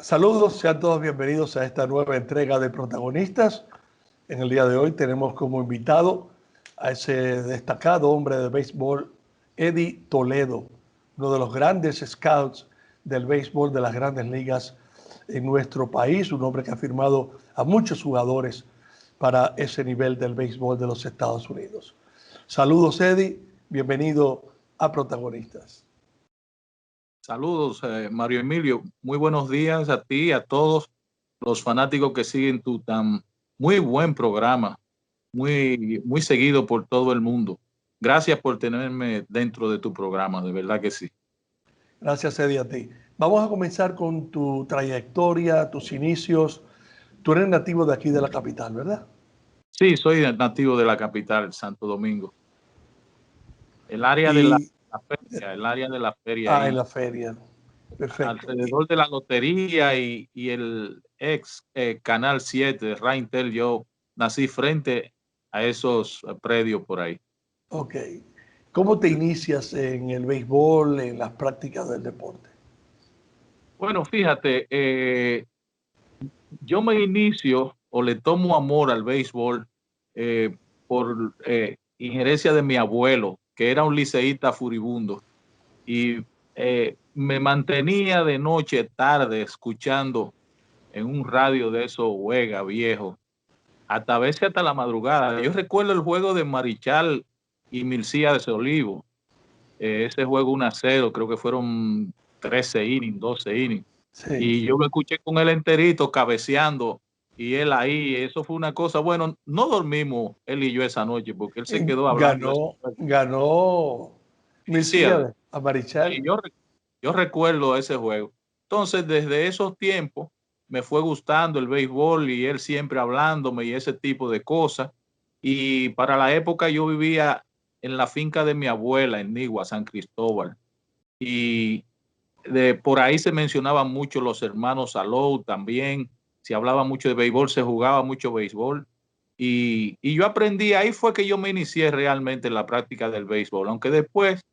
Saludos, sean todos bienvenidos a esta nueva entrega de Protagonistas. En el día de hoy tenemos como invitado a ese destacado hombre de béisbol, Eddie Toledo, uno de los grandes scouts del béisbol de las grandes ligas en nuestro país, un hombre que ha firmado a muchos jugadores para ese nivel del béisbol de los Estados Unidos. Saludos, Eddie, bienvenido a Protagonistas. Saludos, Mario Emilio. Muy buenos días a ti y a todos los fanáticos que siguen tu tan muy buen programa, muy seguido por todo el mundo. Gracias por tenerme dentro de tu programa, de verdad que sí. Gracias, Eddie, a ti. Vamos a comenzar con tu trayectoria, tus inicios. Tú eres nativo de aquí de la capital, ¿verdad? Sí, soy nativo de la capital, Santo Domingo. El área de el área de la feria en ahí. la feria. Perfecto. Alrededor de la lotería y el ex Canal 7 de Raintel, yo nací frente a esos predios por ahí. Ok. ¿Cómo te inicias en el béisbol, en las prácticas del deporte? Bueno, fíjate, yo me inicio o le tomo amor al béisbol por injerencia de mi abuelo, que era un liceísta furibundo, y me mantenía de noche, tarde, escuchando en un radio de esos Huega viejo, hasta a veces hasta la madrugada. Yo recuerdo el juego de Marichal y Milcíades de Olivo, ese juego 1-0, creo que fueron 13 innings, 12 innings. Sí. Y yo lo escuché con él enterito, cabeceando, y él ahí, eso fue una cosa, bueno, no dormimos él y yo esa noche, porque él se quedó hablando. Ganó Milcíades a Marichal. Y yo recuerdo ese juego. Entonces, desde esos tiempos, me fue gustando el béisbol y él siempre hablándome y ese tipo de cosas. Y para la época yo vivía en la finca de mi abuela en Nigua, San Cristóbal. Y por ahí se mencionaban mucho los hermanos Salou también. Se hablaba mucho de béisbol, se jugaba mucho béisbol. Y yo aprendí, ahí fue que yo me inicié realmente en la práctica del béisbol, aunque después,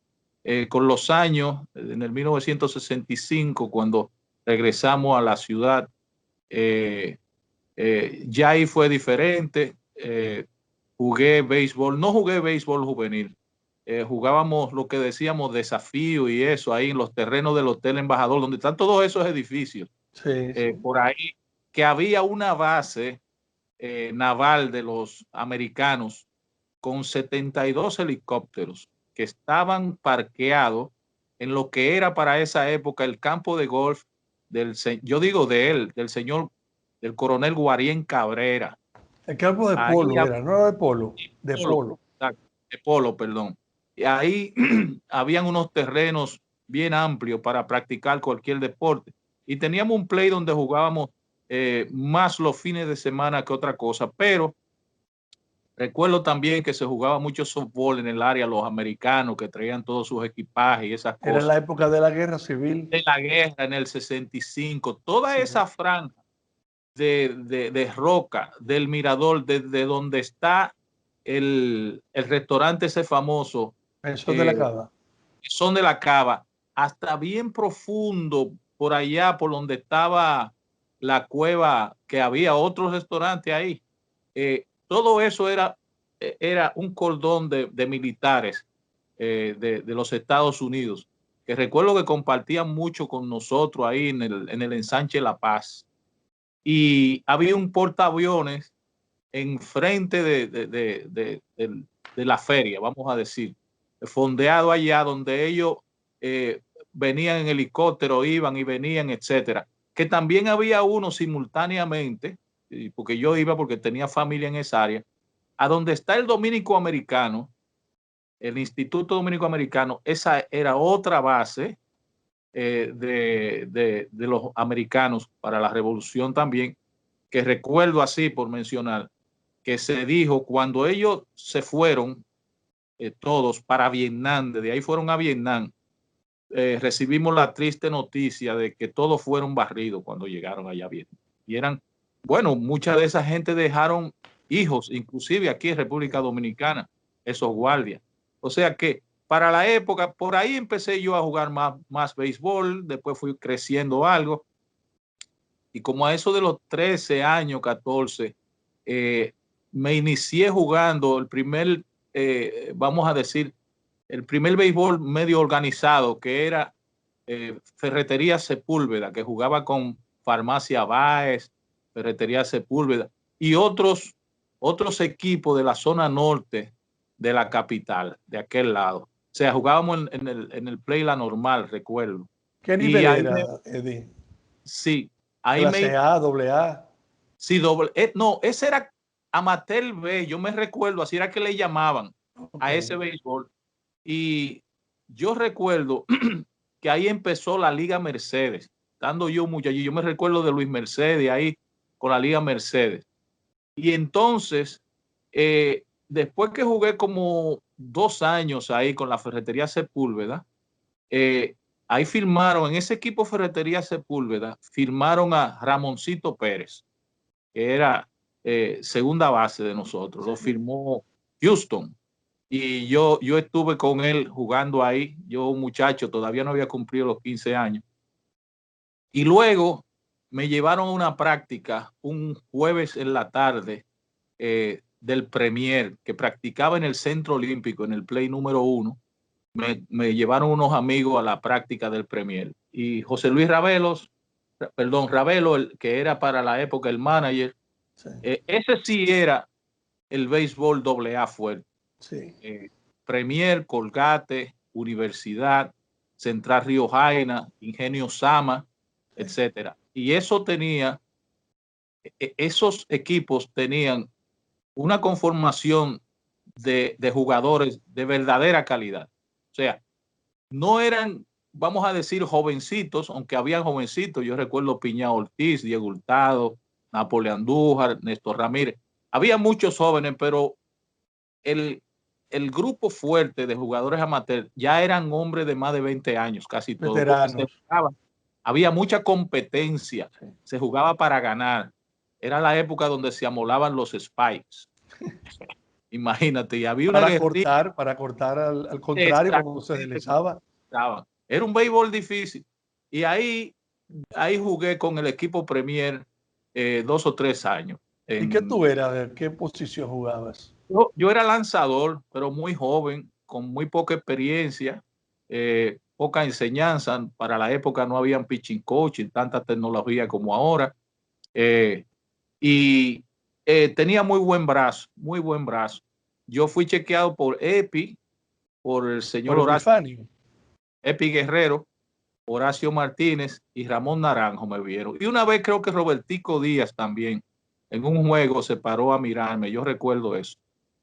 con los años, en el 1965, cuando regresamos a la ciudad, ya ahí fue diferente. Jugué béisbol, no jugué béisbol juvenil, jugábamos lo que decíamos desafío y eso ahí en los terrenos del Hotel Embajador, donde están todos esos edificios. Sí, sí. Por ahí, que había una base naval de los americanos con 72 helicópteros que estaban parqueados en lo que era para esa época el campo de golf yo digo de él, del coronel Guarien Cabrera. El campo de Ahí polo era, no era de polo, de polo. de polo, perdón. Y ahí habían unos terrenos bien amplios para practicar cualquier deporte. Y teníamos un play donde jugábamos más los fines de semana que otra cosa, pero recuerdo también que se jugaba mucho softball en el área, los americanos que traían todos sus equipajes y esas Era cosas. la época de la guerra civil. De la guerra en el 65, toda Sí. esa franja de Roca, del Mirador, desde donde está el restaurante ese famoso, Eso de la Cava. Son de la Cava, hasta bien profundo, por allá, por donde estaba la cueva, que había otro restaurante ahí. Todo eso era un cordón de militares de los Estados Unidos, que recuerdo que compartían mucho con nosotros ahí en el ensanche La Paz. Y había un portaaviones enfrente de la feria, vamos a decir, fondeado allá donde ellos venían en helicóptero, iban y venían, etcétera. Que también había uno simultáneamente, porque yo iba porque tenía familia en esa área, a donde está el Dominico Americano, el Instituto Dominico Americano, esa era otra base de los americanos para la revolución también, que recuerdo así por mencionar, que se dijo cuando ellos se fueron todos para Vietnam, desde ahí fueron a Vietnam, recibimos la triste noticia de que todos fueron barridos cuando llegaron allá a Vietnam. Y eran, bueno, mucha de esa gente dejaron hijos, inclusive aquí en República Dominicana, esos guardias. O sea que para la época, por ahí empecé yo a jugar más béisbol, después fui creciendo algo. Y como a eso de los 13 años, 14, me inicié jugando el primer, vamos a decir, el primer béisbol medio organizado, que era Ferretería Sepúlveda, que jugaba con Farmacia Báez, Ferretería Sepúlveda y otros equipos de la zona norte de la capital, de aquel lado. O sea, jugábamos en el Play La Normal, recuerdo. ¿Qué Y nivel ahí era, Eddie? sí, ahí ¿Clase A, doble A? sí, no, ese era Amateur B, yo me recuerdo, así era que le llamaban a ese Okay. béisbol. Y yo recuerdo que ahí empezó la Liga Mercedes, estando yo muchachito. Yo me recuerdo de Luis Mercedes ahí con la Liga Mercedes. Y entonces, después que jugué como 2 años ahí con la Ferretería Sepúlveda, ahí firmaron, en ese equipo Ferretería Sepúlveda, firmaron a Ramoncito Pérez, que era segunda base de nosotros. Lo firmó Houston. Y yo estuve con él jugando ahí. Yo, un muchacho, todavía no había cumplido los 15 años. Y luego me llevaron a una práctica un jueves en la tarde del Premier, que practicaba en el Centro Olímpico, en el Play número 1. Me llevaron unos amigos a la práctica del Premier. Y José Luis Ravelo, que era para la época el manager, Sí. Ese sí era el béisbol AA fuerte. Sí. Premier, Colgate, Universidad, Central Río Jaina, Ingenio Sama, Sí. etcétera. Y eso tenía, esos equipos tenían una conformación de jugadores de verdadera calidad. O sea, no eran, vamos a decir, jovencitos, aunque habían jovencitos. Yo recuerdo Piña Ortiz, Diego Hurtado, Napoleón Andújar, Néstor Ramírez. Había muchos jóvenes, pero el, el grupo fuerte de jugadores amateurs ya eran hombres de más de 20 años, casi todos, porque se Veteranos. jugaba. Había mucha competencia, Sí. se jugaba para ganar. Era la época donde se amolaban los spikes. Imagínate, y había una guerrilla. Para cortar al contrario cuando se Exactamente. deslizaba. Era un béisbol difícil. Y ahí jugué con el equipo Premier 2 o 3 años. ¿Y qué tú eras? ¿Qué posición jugabas? Yo era lanzador, pero muy joven, con muy poca experiencia, poca enseñanza. Para la época no había pitching coach y tanta tecnología como ahora. Eh, y tenía muy buen brazo, muy buen brazo. Yo fui chequeado por EPI, por el señor Por Horacio, Epifanio. EPI Guerrero, Horacio Martínez y Ramón Naranjo me vieron. Y una vez creo que Robertico Díaz también, en un juego, se paró a mirarme. Yo recuerdo eso.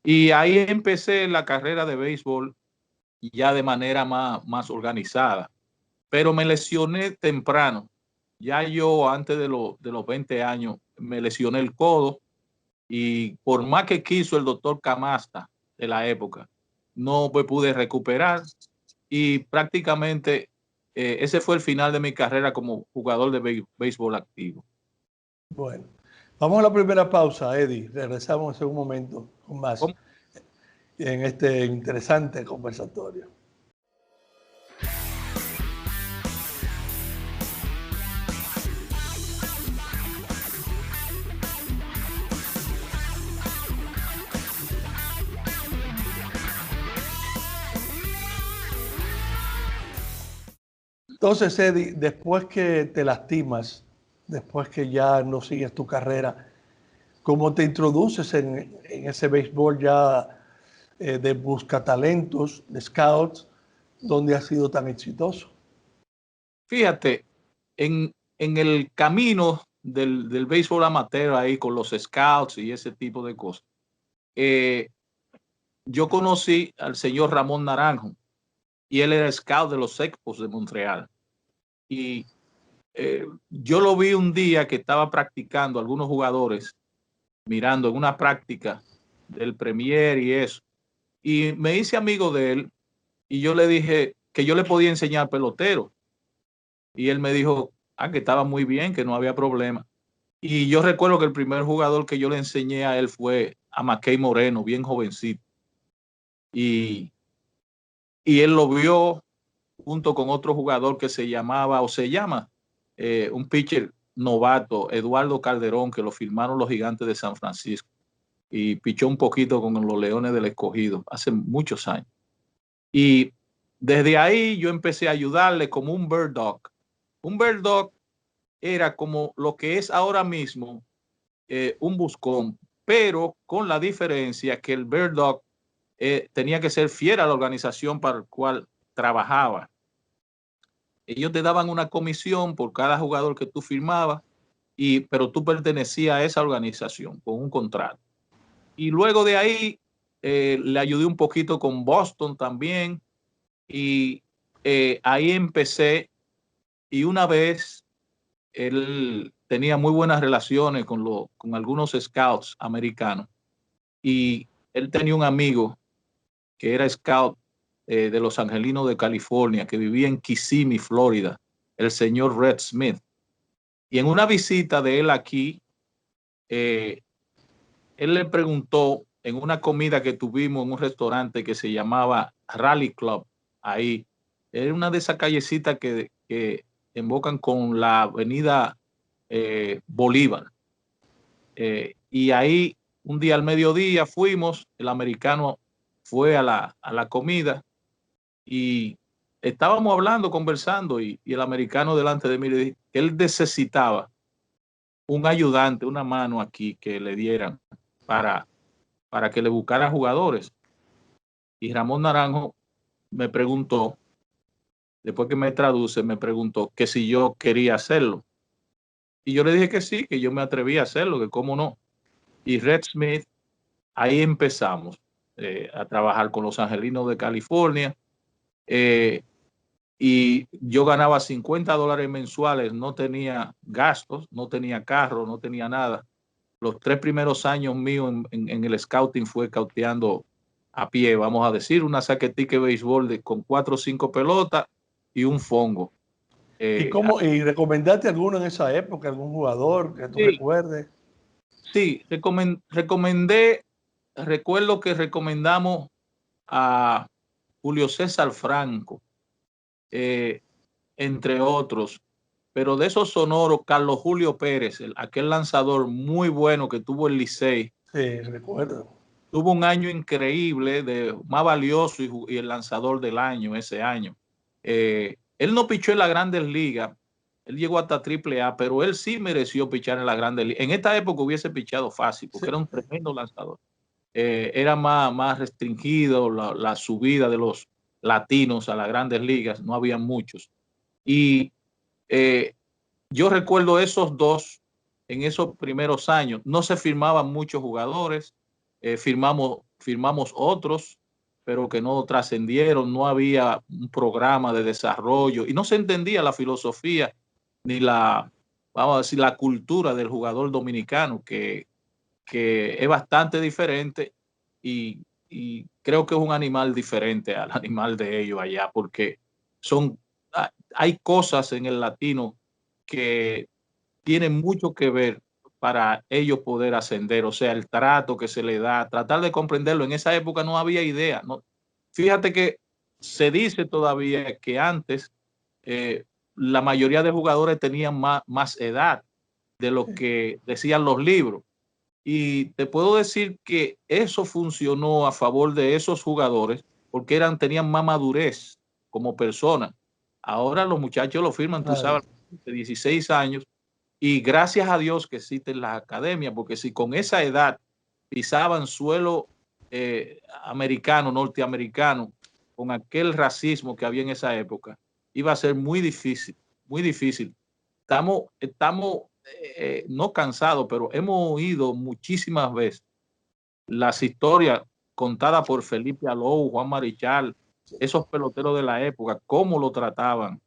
Y ahí empecé la carrera de béisbol ya de manera más organizada. Pero me lesioné temprano. Ya yo antes de los 20 años me lesioné el codo y por más que quiso el doctor Camasta de la época, no me pude recuperar y prácticamente ese fue el final de mi carrera como jugador de béisbol activo. Bueno, vamos a la primera pausa, Eddie. Regresamos en un momento con más ¿Cómo? en este interesante conversatorio. Entonces, Eddie, después que te lastimas, después que ya no sigues tu carrera, ¿cómo te introduces en ese béisbol ya de buscatalentos, de scouts, donde has sido tan exitoso? Fíjate, en el camino del béisbol amateur ahí con los scouts y ese tipo de cosas, yo conocí al señor Ramón Naranjo y él era scout de los Expos de Montreal. Y yo lo vi un día que estaba practicando algunos jugadores, mirando en una práctica del Premier y eso. Y me hice amigo de él y yo le dije que yo le podía enseñar pelotero. Y él me dijo, que estaba muy bien, que no había problema. Y yo recuerdo que el primer jugador que yo le enseñé a él fue a Mackey Moreno, bien jovencito. Y, y él lo vio junto con otro jugador que se llamaba, o se llama, un pitcher novato, Eduardo Calderón, que lo firmaron los Gigantes de San Francisco y pichó un poquito con los Leones del Escogido hace muchos años. Y desde ahí yo empecé a ayudarle como un bird dog. Un bird dog era como lo que es ahora mismo un buscón, pero con la diferencia que el bird dog tenía que ser fiel a la organización para la cual trabajaba. Ellos te daban una comisión por cada jugador que tú firmabas, pero tú pertenecías a esa organización con un contrato. Y luego de ahí le ayudé un poquito con Boston también. Y ahí empecé. Y una vez él tenía muy buenas relaciones con algunos scouts americanos. Y él tenía un amigo que era scout de los Angelinos de California, que vivía en Kissimmee, Florida, el señor Red Smith. Y en una visita de él aquí, él le preguntó en una comida que tuvimos en un restaurante que se llamaba Rally Club, ahí, era una de esas callecitas que embocan con la avenida Bolívar. Y ahí un día al mediodía fuimos, el americano fue a la comida y estábamos hablando, conversando y el americano delante de mí le dijo que él necesitaba un ayudante, una mano aquí que le dieran para que le buscara jugadores. Y Ramón Naranjo me preguntó, después que me traduce, me preguntó que si yo quería hacerlo. Y yo le dije que sí, que yo me atrevía a hacerlo, que cómo no. Y Red Smith, ahí empezamos a trabajar con los Angelinos de California. Y yo ganaba $50 mensuales, no tenía gastos, no tenía carro, no tenía nada. Los 3 primeros años míos en el scouting fue cauteando a pie, vamos a decir, una saquetica de béisbol con 4 o 5 pelotas y un fongo. ¿Y recomendaste alguno en esa época, algún jugador que tú Sí, recuerdes? sí, recuerdo que recomendamos a Julio César Franco, eh, entre otros, pero de esos sonoros, Carlos Julio Pérez, aquel lanzador muy bueno que tuvo el Licey. Sí, recuerdo. Tuvo un año increíble, más valioso y el lanzador del año ese año. Él no pichó en la Grandes Ligas, él llegó hasta AAA, pero él sí mereció pichar en la Grandes Ligas. En esta época hubiese pichado fácil, porque Sí. era un tremendo lanzador. Era más restringido la subida de los latinos a las Grandes Ligas, no había muchos. Y eh, yo recuerdo esos dos en esos primeros años. No se firmaban muchos jugadores, firmamos otros, pero que no trascendieron. No había un programa de desarrollo y no se entendía la filosofía ni vamos a decir, la cultura del jugador dominicano, que es bastante diferente y creo que es un animal diferente al animal de ellos allá, porque hay cosas en el latino que tienen mucho que ver para ellos poder ascender, o sea, el trato que se le da, tratar de comprenderlo. En esa época no había idea, ¿no? Fíjate que se dice todavía que antes la mayoría de jugadores tenían más edad de lo que decían los libros. Y te puedo decir que eso funcionó a favor de esos jugadores porque tenían más madurez como personas. Ahora los muchachos lo firman, tú Claro. sabes, de 16 años, y gracias a Dios que existen las academias, porque si con esa edad pisaban suelo americano, norteamericano, con aquel racismo que había en esa época, iba a ser muy difícil, muy difícil. Estamos no cansados, pero hemos oído muchísimas veces las historias contadas por Felipe Alou, Juan Marichal, esos peloteros de la época, cómo lo trataban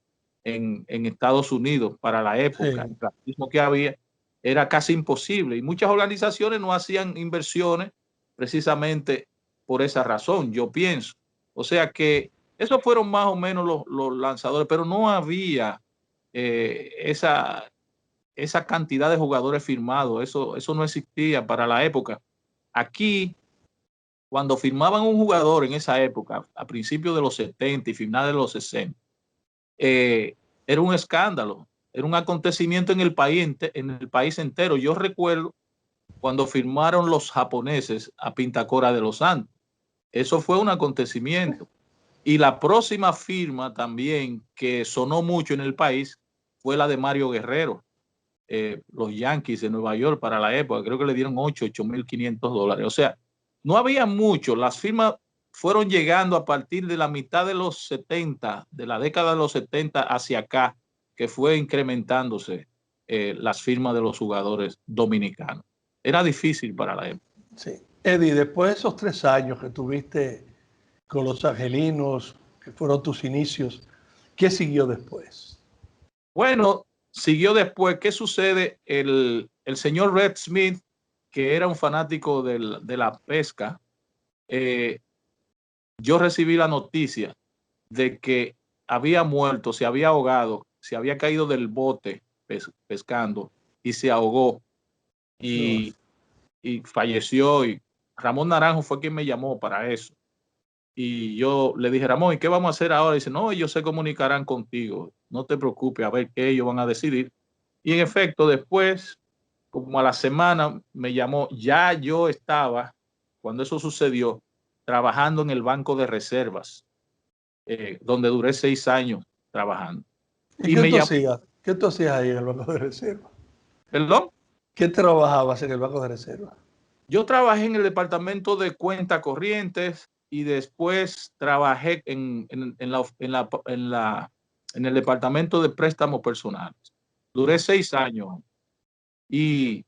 en Estados Unidos para la época. Sí. El racismo que había era casi imposible y muchas organizaciones no hacían inversiones precisamente por esa razón, yo pienso. O sea que esos fueron más o menos los lanzadores, pero no había esa cantidad de jugadores firmados, eso no existía para la época. Aquí, cuando firmaban un jugador en esa época, a principios de los 70 y finales de los 60, era un escándalo. era un acontecimiento en el país entero. Yo recuerdo cuando firmaron los japoneses a Pintacora de los Santos. Eso fue un acontecimiento. Y la próxima firma también que sonó mucho en el país fue la de Mario Guerrero, los Yankees de Nueva York para la época. Creo que le dieron $8,500. O sea, no había mucho. Las firmas fueron llegando a partir de la mitad de los 70, de la década de los 70 hacia acá, que fue incrementándose las firmas de los jugadores dominicanos. Era difícil para la época. Sí. Eddie, después de esos 3 años que tuviste con los Angelinos, que fueron tus inicios, ¿qué siguió después? Bueno, siguió después. ¿Qué sucede? El señor Red Smith, que era un fanático de la pesca, yo recibí la noticia de que había muerto, se había ahogado, se había caído del bote pescando y se ahogó y, y falleció. Y Ramón Naranjo fue quien me llamó para eso. Y yo le dije, Ramón, ¿y qué vamos a hacer ahora? Y dice, no, ellos se comunicarán contigo. No te preocupes, a ver qué ellos van a decidir. Y en efecto, después, como a la semana, me llamó. Ya yo estaba, cuando eso sucedió, trabajando en el Banco de Reservas, donde duré 6 años trabajando. ¿Y Y qué me tú llamó, hacías? ¿Qué tú hacías ahí en el Banco de Reserva? perdón, ¿Qué trabajabas en el Banco de Reserva? yo trabajé en el departamento de cuentas corrientes y después trabajé en el departamento de préstamos personales. Duré 6 años y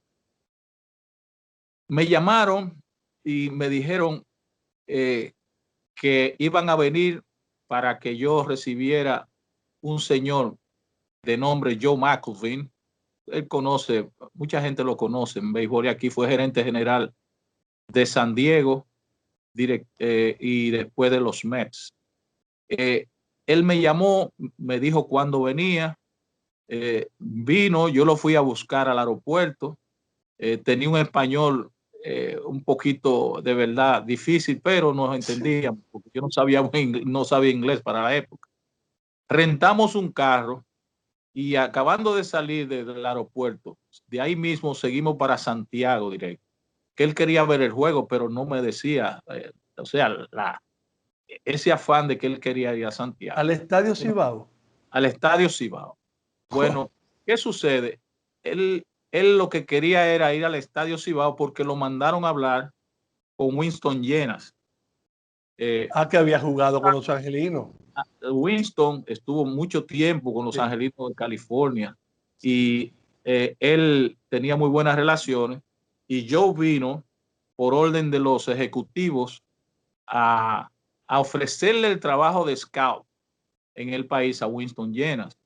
me llamaron y me dijeron que iban a venir para que yo recibiera un señor de nombre Joe McIlvaine. Él conoce, mucha gente lo conoce en béisbol y aquí fue gerente general de San Diego y después de los Mets. Él me llamó, me dijo cuándo venía, vino, yo lo fui a buscar al aeropuerto, tenía un español un poquito de verdad difícil, pero nos entendíamos, porque yo no sabía inglés para la época. Rentamos un carro y acabando de salir del aeropuerto, de ahí mismo seguimos para Santiago directo, que él quería ver el juego, pero no me decía, o sea, ese afán de que él quería ir a Santiago. ¿Al Estadio Bueno, Cibao? al Estadio Cibao. Bueno, ¿qué sucede? Él lo que quería era ir al Estadio Cibao porque lo mandaron a hablar con Winston Llenas. Que había jugado con los Angelinos. Winston estuvo mucho tiempo con los Sí. Angelinos de California y él tenía muy buenas relaciones y Joe vino por orden de los ejecutivos a ofrecerle el trabajo de scout en el país a Winston Llenas,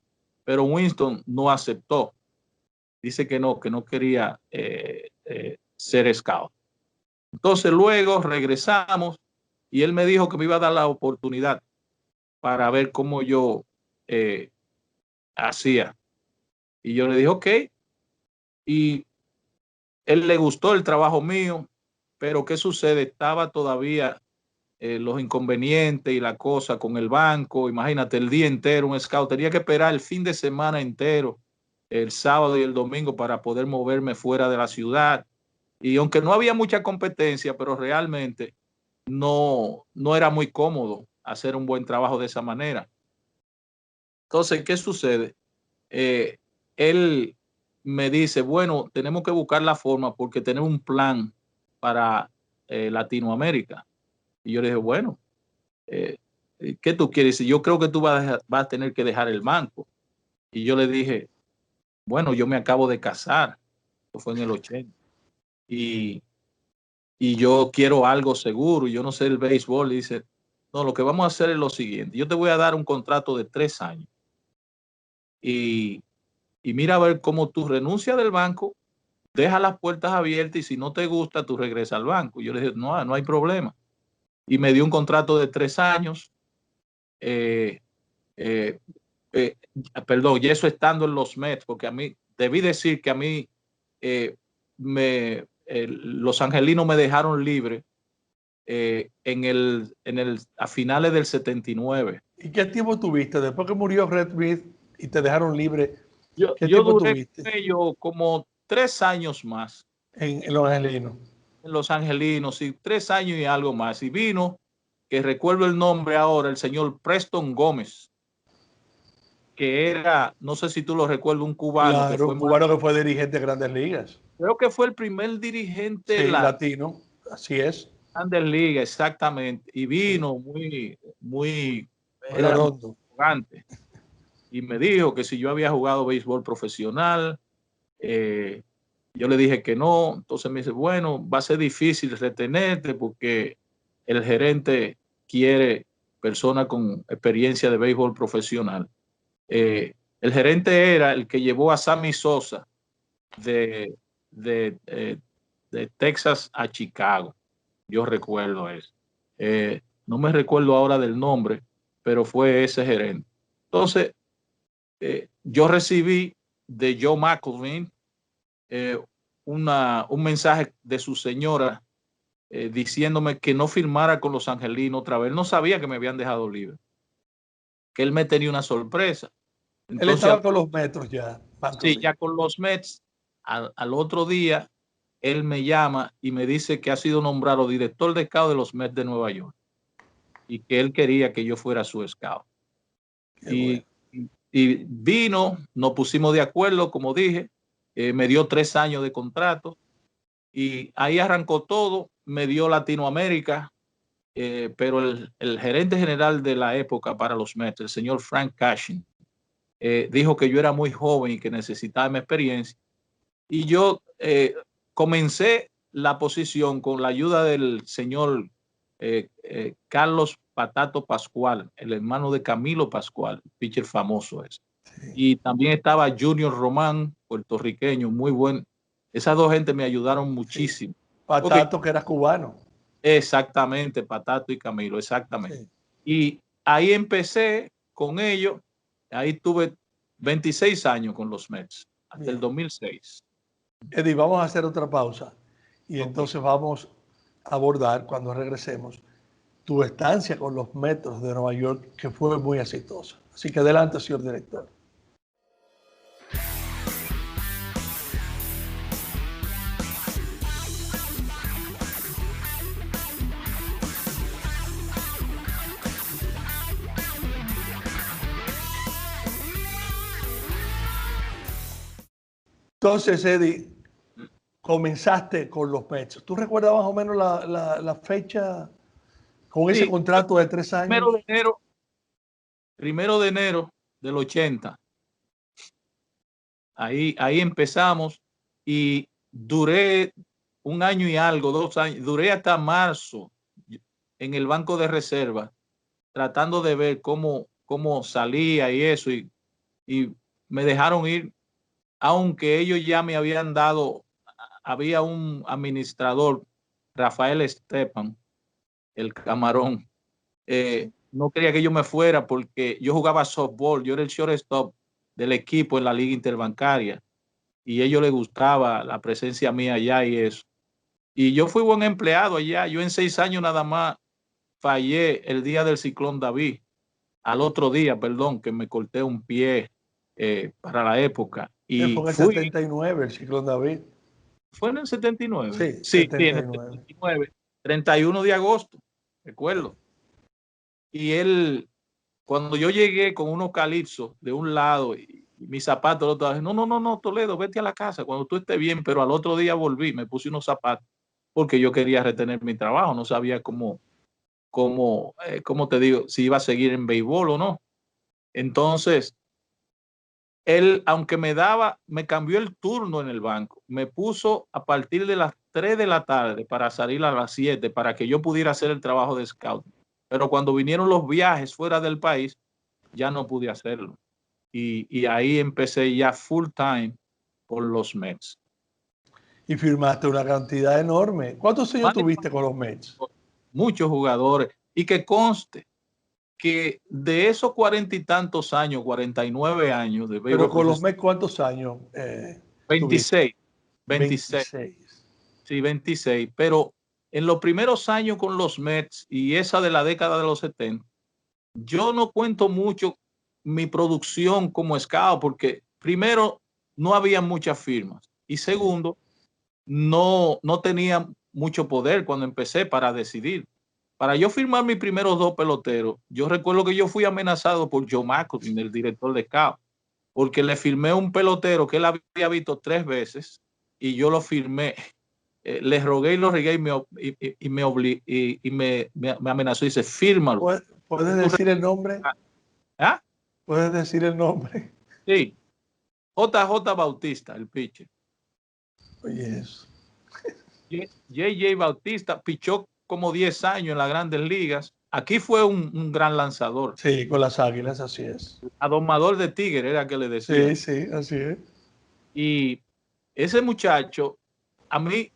pero Winston no aceptó. Dice que no quería ser scout. Entonces luego regresamos y él me dijo que me iba a dar la oportunidad para ver cómo yo hacía. Y yo le dije, ok. Y él le gustó el trabajo mío, pero ¿qué sucede? Estaba todavía los inconvenientes y la cosa con el banco. Imagínate, el día entero, un scout tenía que esperar el fin de semana entero, el sábado y el domingo, para poder moverme fuera de la ciudad. Y aunque no había mucha competencia, pero realmente no era muy cómodo hacer un buen trabajo de esa manera. Entonces, ¿qué sucede? Él me dice, bueno, tenemos que buscar la forma porque tenemos un plan para Latinoamérica. Y yo le dije, bueno, eh, ¿qué tú quieres? Yo creo que tú vas a tener que dejar el banco. Y yo le dije, bueno, yo me acabo de casar, eso fue en el 80, y, y yo quiero algo seguro, yo no sé el béisbol. Y dice, no, lo que vamos a hacer es lo siguiente, yo te voy a dar un contrato de 3 años y, y mira a ver cómo tú renuncias del banco, deja las puertas abiertas y si no te gusta, tú regresas al banco. Yo le dije, no hay problema. Y me dio un contrato de 3 años. Eh, eh, eh, Perdón, y eso estando en los Mets, porque a mí, debí decir que a mí eh, los angelinos me dejaron libre a finales del 79. ¿Y qué tiempo tuviste después que murió Red Smith y te dejaron libre? ¿Qué Yo tiempo duré tuviste con ellos como 3 años más en Los Angelinos? en Los Angelinos, y 3 años y algo más. Y vino, que recuerdo el nombre ahora, el señor Preston Gómez, que era, no sé si tú lo recuerdas, un cubano que Claro, fue un cubano que fue dirigente de Grandes Ligas. creo que fue el primer dirigente de Sí, la latino, así es. Grandes Ligas, exactamente. Y Sí, vino muy, era muy redondo. arrogante. Y me dijo que si yo había jugado béisbol profesional, eh, yo le dije que no. Entonces me dice, bueno, va a ser difícil retenerte porque el gerente quiere personas con experiencia de béisbol profesional. El gerente era el que llevó a Sammy Sosa de, de, eh, de Texas a Chicago. Yo recuerdo eso. No me recuerdo ahora del nombre, pero fue ese gerente. Entonces, yo recibí de Joe McElveen eh, un mensaje de su señora diciéndome que no firmara con los Angelinos otra vez. Él no sabía que me habían dejado libre, que él me tenía una sorpresa. Él Entonces, estaba con los Metros ya, sí, McElveen. ya con los Mets, al otro día, él me llama y me dice que ha sido nombrado director de scout de los Mets de Nueva York y que él quería que yo fuera su scout. Qué bueno. Y, y vino, nos pusimos de acuerdo, como dije, me dio 3 años de contrato y ahí arrancó todo, me dio Latinoamérica, pero el gerente general de la época para los Mets, el señor Frank Cashin, dijo que yo era muy joven y que necesitaba mi experiencia. Y yo comencé la posición con la ayuda del señor Carlos Patato Pascual, el hermano de Camilo Pascual, pitcher famoso es. Sí. Y también estaba Junior Román, puertorriqueño, muy buen. Esas dos gente me ayudaron Sí. muchísimo. Porque Patato, que era cubano. exactamente, Patato y Camilo, exactamente. Sí. Y ahí empecé con ellos, ahí tuve 26 años con los Mets, hasta el Bien. 2006. Eddie, vamos a hacer otra pausa y Ok. entonces vamos a abordar cuando regresemos tu estancia con los Metros de Nueva York, que fue muy exitosa. Así que adelante, señor director. Entonces, Eddie, comenzaste con los Mets. ¿Tú recuerdas más o menos la fecha con ese Sí, contrato de 3 años? primero de enero, primero de enero del 80. Ahí empezamos y duré un año y algo, 2 años, duré hasta marzo en el banco de reserva, tratando de ver cómo salía y eso, y me dejaron ir, aunque ellos ya me habían dado, había un administrador, Rafael Estepan, el camarón, no quería que yo me fuera porque yo jugaba softball, yo era el shortstop del equipo en la liga interbancaria y a ellos les gustaba la presencia mía allá y eso. Y yo fui buen empleado allá, yo en 6 años nada más fallé el día del ciclón David, al otro día, perdón, que me corté un pie para la época y Fue en el fui, 79, el Ciclón David. fue en el 79, Sí, sí, sí, en el 79. 79, 31 de agosto, recuerdo. Y él, cuando yo llegué con unos calipsos de un lado y mis zapatos del otro lado, no, no, no, no, Toledo, vete a la casa cuando tú estés bien, pero al otro día volví, me puse unos zapatos porque yo quería retener mi trabajo, no sabía cómo te digo, si iba a seguir en béisbol o no. Entonces, él, aunque me cambió el turno en el banco, me puso a partir de las 3 de la tarde para salir a las 7 para que yo pudiera hacer el trabajo de scout. Pero cuando vinieron los viajes fuera del país, ya no pude hacerlo. Y ahí empecé ya full time por los Mets. Y firmaste una cantidad enorme. ¿Cuántos años tuviste con los Mets? Muchos jugadores. Y que conste que de esos 40 y tantos años, 49 años de Pero béisbol con los profesional, Mets, ¿cuántos años tuviste? 26, 26, 26. sí, 26. Pero en los primeros años con los Mets y esa de la década de los 70, yo no cuento mucho mi producción como scout porque primero, no había muchas firmas. Y segundo, no tenía mucho poder cuando empecé para decidir. Para yo firmar mis primeros 2 peloteros, yo recuerdo que yo fui amenazado por Joe McCutcheon, el director de scout, porque le firmé un pelotero que él había visto 3 veces y yo lo firmé. Le rogué y lo regué y me amenazó y dice, fírmalo. ¿Puedes decir el nombre? ¿Ah? ¿Puedes decir el nombre? Sí, JJ Bautista, el pitcher. Oye, eso. JJ Bautista pichó como 10 años en las grandes ligas. Aquí fue un gran lanzador. Sí, con las Águilas, así es. Adomador de tigre era que le Sí, decía. sí, así es. Y ese muchacho, a mí,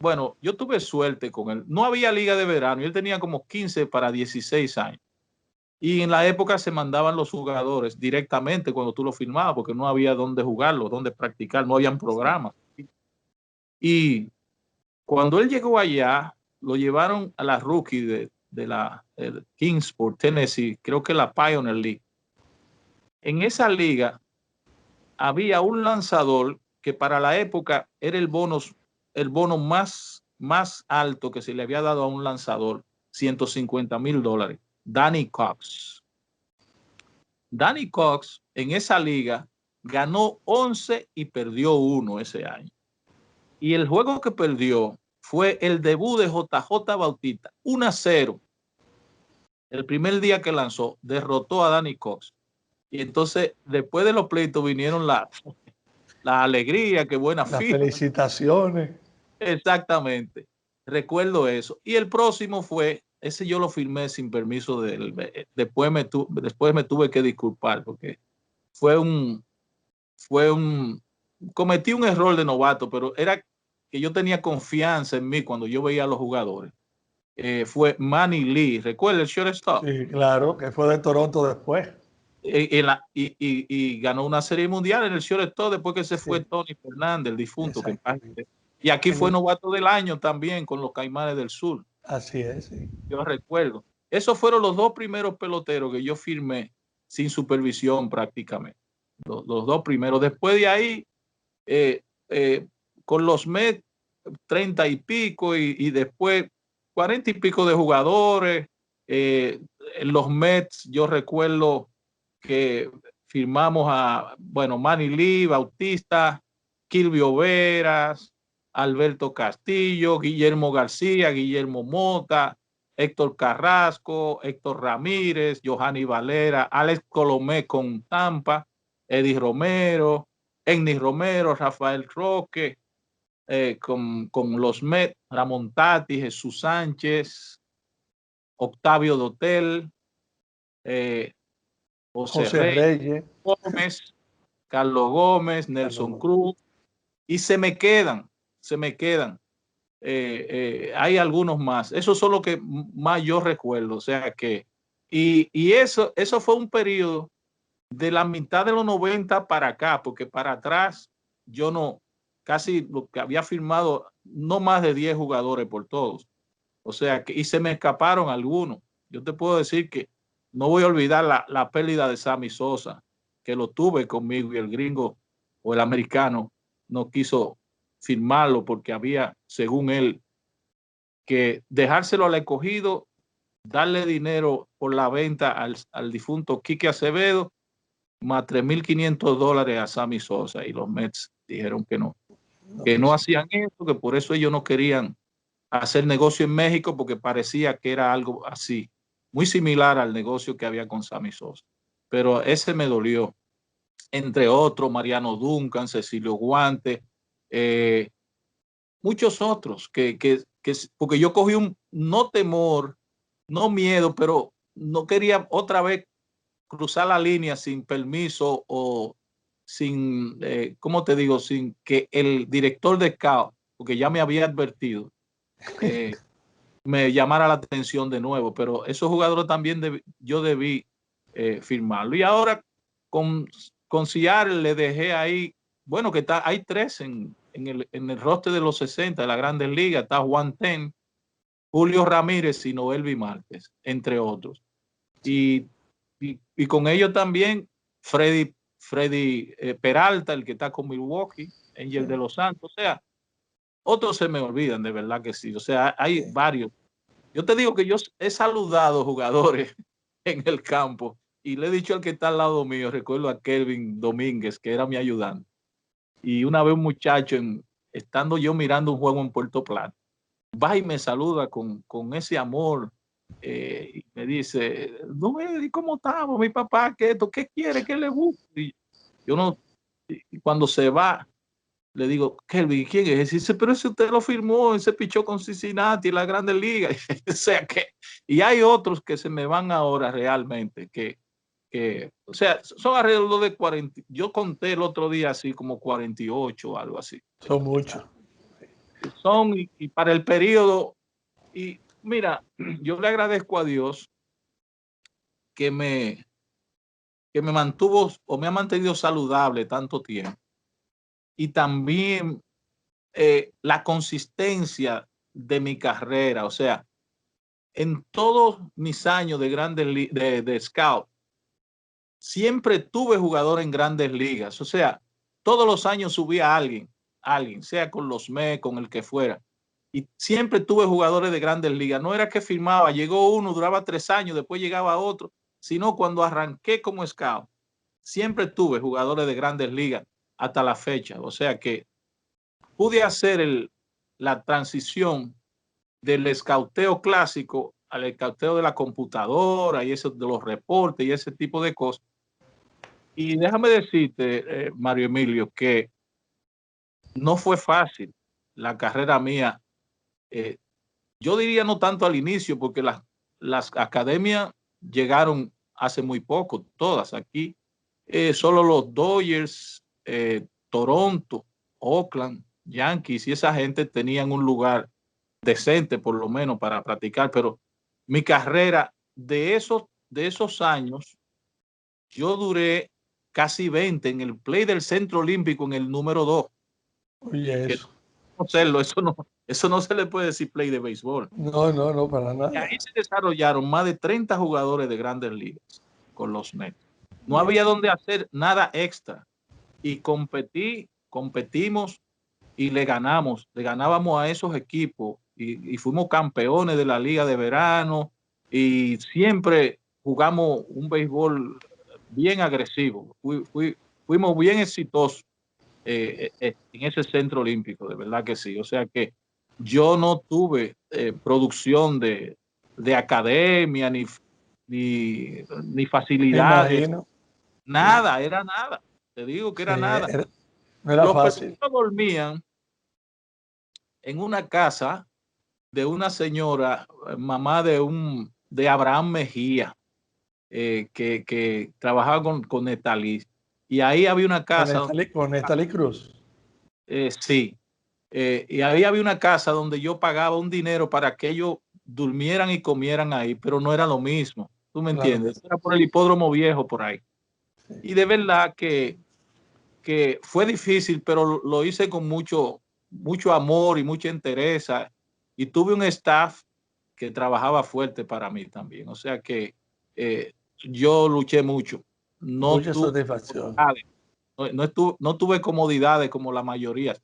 bueno, yo tuve suerte con él. No había liga de verano y él tenía como 15 para 16 años. Y en la época se mandaban los jugadores directamente cuando tú lo firmabas, porque no había dónde jugarlo, dónde practicar, no habían programas. Y cuando él llegó allá, lo llevaron a la rookie de la Kingsport, Tennessee, creo que la Pioneer League. En esa liga había un lanzador que para la época era el bono más alto que se le había dado a un lanzador, $150,000, Danny Cox. Danny Cox en esa liga ganó 11 y perdió 1 ese año. Y el juego que perdió fue el debut de JJ Bautista, 1-0. El primer día que lanzó, derrotó a Danny Cox. Y entonces, después de los pleitos, vinieron la alegría, qué buena Las firma. felicitaciones. Exactamente. Recuerdo eso. Y el próximo fue, ese yo lo firmé sin permiso de él. Después me tuve que disculpar porque fue un, cometí un error de novato, pero era que yo tenía confianza en mí cuando yo veía a los jugadores. Fue Manny Lee, ¿recuerda el shortstop? Sí, claro, que fue de Toronto después. Y ganó una serie mundial en el shortstop después que se fue Sí, Tony Fernández, el difunto. exactamente. Y aquí fue novato del año también con los Caimanes del Sur. Así es, sí. Yo recuerdo. Esos fueron los 2 primeros peloteros que yo firmé sin supervisión prácticamente. Los 2 primeros. Después de ahí, con los Mets, 30 y pico y después 40 y pico de jugadores. En los Mets yo recuerdo que firmamos a, bueno, Manny Lee, Bautista, Kilvio Veras, Alberto Castillo, Guillermo García, Guillermo Mota, Héctor Carrasco, Héctor Ramírez, Johanny Valera, Alex Colomé con Tampa, Eddie Romero, Ennis Romero, Rafael Roque, con los Mets, Ramón Tati, Jesús Sánchez, Octavio Dotel, José José Reyes, Reyes. Gómez, Carlos Gómez, Nelson Cruz, y se me quedan. Hay algunos más. Esos son los que más yo recuerdo. O sea que, y eso fue un periodo de la mitad de los 90 para acá, porque para atrás yo no, casi lo que había firmado, no más de 10 jugadores por todos. O sea que, y se me escaparon algunos. Yo te puedo decir que no voy a olvidar la pérdida de Sammy Sosa, que lo tuve conmigo y el gringo o el americano no quiso firmarlo porque había, según él, que dejárselo al escogido, darle dinero por la venta al difunto Quique Acevedo, más $3,500 a Sammy Sosa, y los Mets dijeron que no hacían eso, que por eso ellos no querían hacer negocio en México porque parecía que era algo así, muy similar al negocio que había con Sammy Sosa. Pero ese me dolió. Entre otros, Mariano Duncan, Cecilio Guante, muchos otros, porque yo cogí no temor, no miedo, pero no quería otra vez cruzar la línea sin permiso o sin, ¿cómo te digo? Sin que el director de scout, porque ya me había advertido, me llamara la atención de nuevo, pero esos jugadores también yo debí firmarlo. Y ahora con Seattle le dejé ahí, bueno, que hay 3 en el roster de los 60 de la Grandes Ligas, está Juan Ten, Julio Ramírez y Noelvi Márquez, entre otros. Y con ellos también Freddy Freddy Peralta, el que está con Milwaukee, Angel de los Santos, o sea, otros se me olvidan, de verdad que sí, o sea, hay varios. Yo te digo que yo he saludado jugadores en el campo y le he dicho al que está al lado mío, recuerdo a Kelvin Domínguez, que era mi ayudante, y una vez un muchacho, estando yo mirando un juego en Puerto Plata, va y me saluda con ese amor, y me dice, no, Eddie, ¿cómo estamos? Mi papá, ¿qué esto? ¿Qué quiere? ¿Qué le gusta? Y yo no, y cuando se va, le digo, Kelvin, ¿quién es? Dice, pero ese usted lo firmó, ese pichó con Cincinnati en la Grandes Ligas. O sea que, y hay otros que se me van ahora realmente, o sea, son alrededor de 40. Yo conté el otro día así como 48 o algo así. Son muchos. Son, y para el periodo, y mira, yo le agradezco a Dios que me mantuvo o me ha mantenido saludable tanto tiempo. Y también la consistencia de mi carrera, o sea, en todos mis años de de scout, siempre tuve jugador en grandes ligas, o sea, todos los años subía a alguien, sea con los Mets, con el que fuera, y siempre tuve jugadores de grandes ligas, no era que firmaba, llegó uno, duraba 3 años, después llegaba otro, sino cuando arranqué como scout, siempre tuve jugadores de grandes ligas hasta la fecha, o sea que pude hacer la transición del escauteo clásico al escauteo de la computadora y eso de los reportes y ese tipo de cosas. Y déjame decirte, Mario Emilio, que no fue fácil la carrera mía. eh, yo diría no tanto al inicio, porque las academias llegaron hace muy poco, todas aquí. Solo los Dodgers, Toronto, Oakland, Yankees y esa gente tenían un lugar decente por lo menos para practicar, pero mi carrera de esos años, yo duré casi 20 en el play del Centro Olímpico en el número 2, Oye, que eso. no hacerlo, eso no se le puede decir play de béisbol. No, no, no, para Y ahí nada. se desarrollaron más de 30 jugadores de grandes ligas con los Mets. No había donde hacer nada extra y competimos y le ganábamos a esos equipos y fuimos campeones de la liga de verano y siempre jugamos un béisbol bien agresivo. Fuimos bien exitosos en ese centro olímpico, de verdad que sí. O sea que yo no tuve producción de academia ni Me facilidades, imagino. Sí. nada, era nada. Te digo que Sí, era nada. no era Los fácil. pepinos dormían en una casa de una señora, mamá de Abraham Mejía, que trabajaba con Netalí. Y ahí había una casa, Con Estalí Cruz. sí, y ahí había una casa donde yo pagaba un dinero para que ellos durmieran y comieran ahí, pero no era lo mismo. ¿Tú me Claro que entiendes? sí. Era por el hipódromo viejo por ahí. Sí. Y de verdad que fue difícil, pero lo hice con mucho amor y mucha entereza. Y tuve un staff que trabajaba fuerte para mí también. O sea que yo luché mucho. No Mucha tuve satisfacción. comodidades, no tuve comodidades como la mayoría.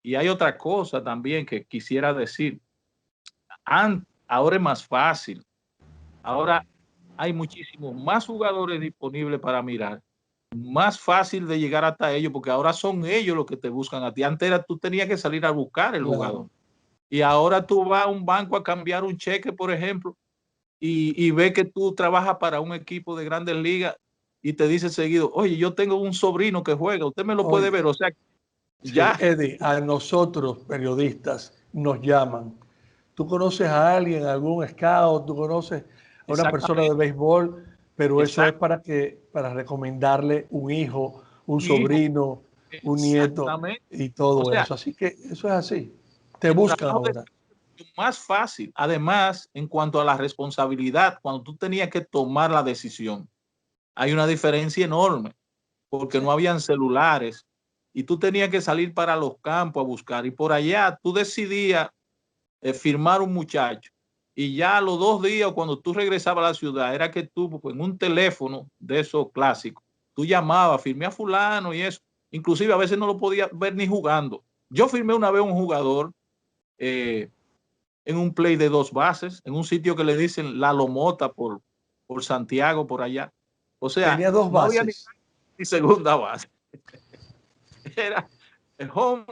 Y hay otra cosa también que quisiera decir. Ahora es más fácil. Ahora hay muchísimos más jugadores disponibles para mirar, más fácil de llegar hasta ellos, porque ahora son ellos los que te buscan a ti. Antes tú tenías que salir a buscar el jugador. Claro. Y ahora tú vas a un banco a cambiar un cheque, por ejemplo, y ve que tú trabajas para un equipo de grandes ligas y te dice seguido, oye, yo tengo un sobrino que juega, usted me lo puede Oye, ver. O sea, sí, ya. Eddie, a nosotros periodistas nos llaman. ¿Tú conoces a alguien, algún scout? ¿Tú conoces a una persona de Exactamente, béisbol? Pero eso es exacto. para recomendarle un hijo, un Hijo, sobrino, un nieto exactamente. y O todo sea, eso. Así que eso es así. Te el buscan trabajo de ahora. más fácil. Además, en cuanto a la responsabilidad, cuando tú tenías que tomar la decisión, hay una diferencia enorme, porque Sí, no habían celulares y tú tenías que salir para los campos a buscar y por allá tú decidías firmar un muchacho y ya a los 2 días cuando tú regresabas a la ciudad era que tú pues, en un teléfono de esos clásicos tú llamabas, firmé a fulano y eso. Inclusive a veces no lo podía ver ni jugando. Yo firmé una vez un jugador en un play de 2 bases, en un sitio que le dicen La Lomota por Santiago, por allá. O sea, Tenía dos no había bases. ni segunda base. Era el home,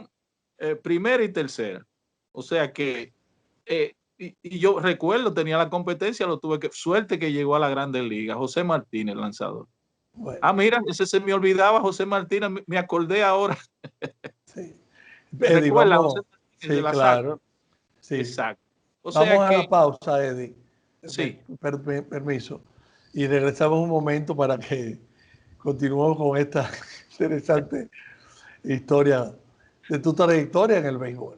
primera y tercera. O sea que, y yo recuerdo, tenía la competencia, suerte que llegó a la Grandes Ligas, José Martínez, lanzador. Bueno, Ah, mira, ese se me olvidaba, José Martínez, me acordé ahora. sí. ¿Te Eddie, recuerdas, José vamos. Martínez de Sí, la Sal? claro. Sí. Exacto. O Vamos sea a la que, pausa, Eddie. sí, Permiso. Y regresamos un momento para que continuemos con esta interesante historia de tu trayectoria en el béisbol.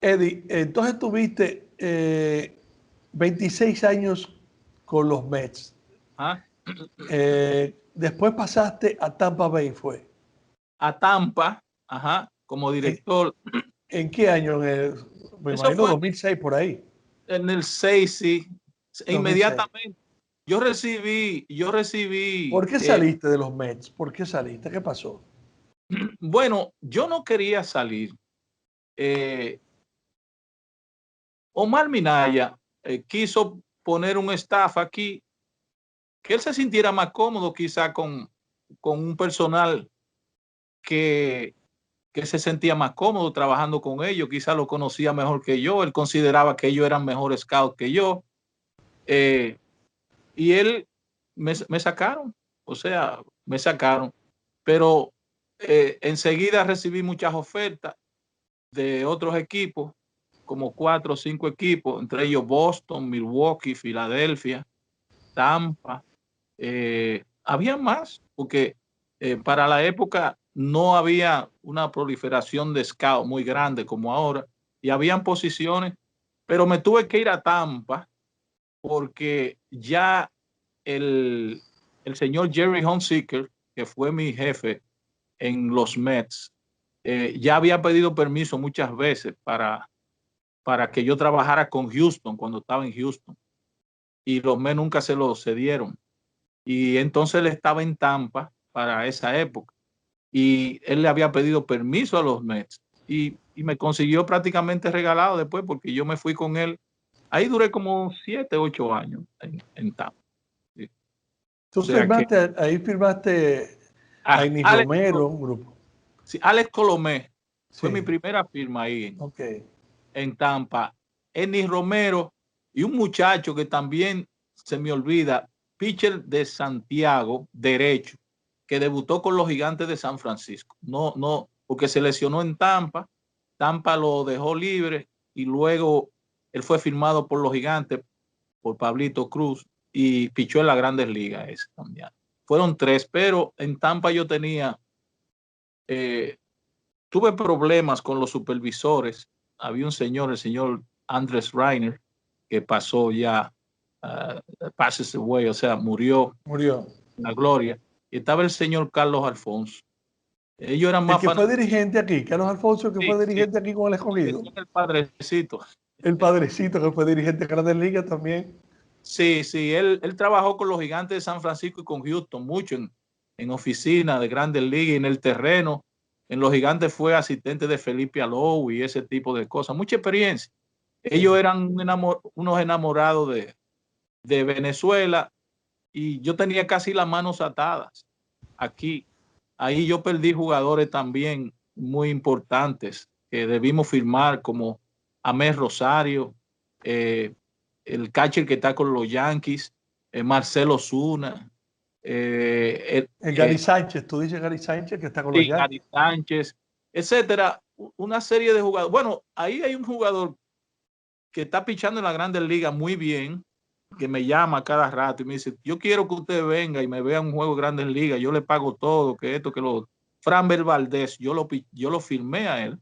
Eddie, entonces tuviste 26 años con los Mets. ¿ah? Después pasaste a Tampa Bay, ¿fue? A Tampa, ajá, como ¿En, director. en qué año? Me Eso imagino fue 2006 por ahí. en el 6, sí. 2006. Inmediatamente. Yo recibí, ¿Por qué saliste de los Mets? ¿Por qué saliste? ¿Qué pasó? bueno, yo no quería salir. Eh, Omar Minaya quiso poner un staff aquí, que él se sintiera más cómodo quizá con un personal que, que se sentía más cómodo trabajando con ellos, quizá lo conocía mejor que yo, él consideraba que ellos eran mejores scouts que yo, y él me sacaron, o sea, me sacaron, pero enseguida recibí muchas ofertas de otros equipos, como 4 o 5 equipos, entre ellos Boston, Milwaukee, Filadelfia, Tampa. Había más, porque para la época no había una proliferación de scout muy grande como ahora, y habían posiciones, pero me tuve que ir a Tampa porque ya el, el señor Jerry Hunziker, que fue mi jefe en los Mets, ya había pedido permiso muchas veces para que yo trabajara con Houston cuando estaba en Houston, y los Mets nunca se lo cedieron. Y entonces él estaba en Tampa para esa época y él le había pedido permiso a los Mets y me consiguió prácticamente regalado después porque yo me fui con él. Ahí duré como 7, 8 años en Tampa. Sí. O Tú sea que firmaste, ahí firmaste a Inis Alex, Romero, un grupo. sí, Alex Colomé fue mi Sí, primera firma ahí ok. en Tampa. Enis Romero y un muchacho que también se me olvida, pitcher de Santiago, derecho, que debutó con los Gigantes de San Francisco. No, porque se lesionó en Tampa. Tampa lo dejó libre y luego él fue firmado por los Gigantes, por Pablito Cruz, y pichó en las Grandes Ligas ese también. Fueron 3, pero en Tampa yo tuve problemas con los supervisores. Había un señor, el señor Andrés Reiner, que pasó ya, passes away, o sea, murió Murió. en la gloria. Y estaba el señor Carlos Alfonso. Ellos eran El más que fue fanáticos. dirigente aquí, Carlos Alfonso, que Sí, fue sí, dirigente aquí con el escogido. el padrecito. El padrecito, que fue dirigente de Grandes Ligas también. Sí, sí, él trabajó con los Gigantes de San Francisco y con Houston mucho en oficina de Grandes Ligas y en el terreno. En los Gigantes fue asistente de Felipe Alou y ese tipo de cosas. Mucha experiencia. Ellos Sí. eran unos enamorados de Venezuela y yo tenía casi las manos atadas aquí. Ahí yo perdí jugadores también muy importantes que debimos firmar, como Amés Rosario, eh, el catcher que está con los Yankees, Marcelo Zuna, El Gary Sánchez, tú dices Gary Sánchez, que está con los Gary Yankees. Sánchez, etcétera. Una serie de jugadores. Bueno, ahí hay un jugador que está pichando en la Grandes Ligas muy bien, que me llama cada rato y me dice, yo quiero que usted venga y me vea un juego de Grandes Ligas, yo le pago todo, que esto, que lo... Framber Valdez, yo lo firmé a él.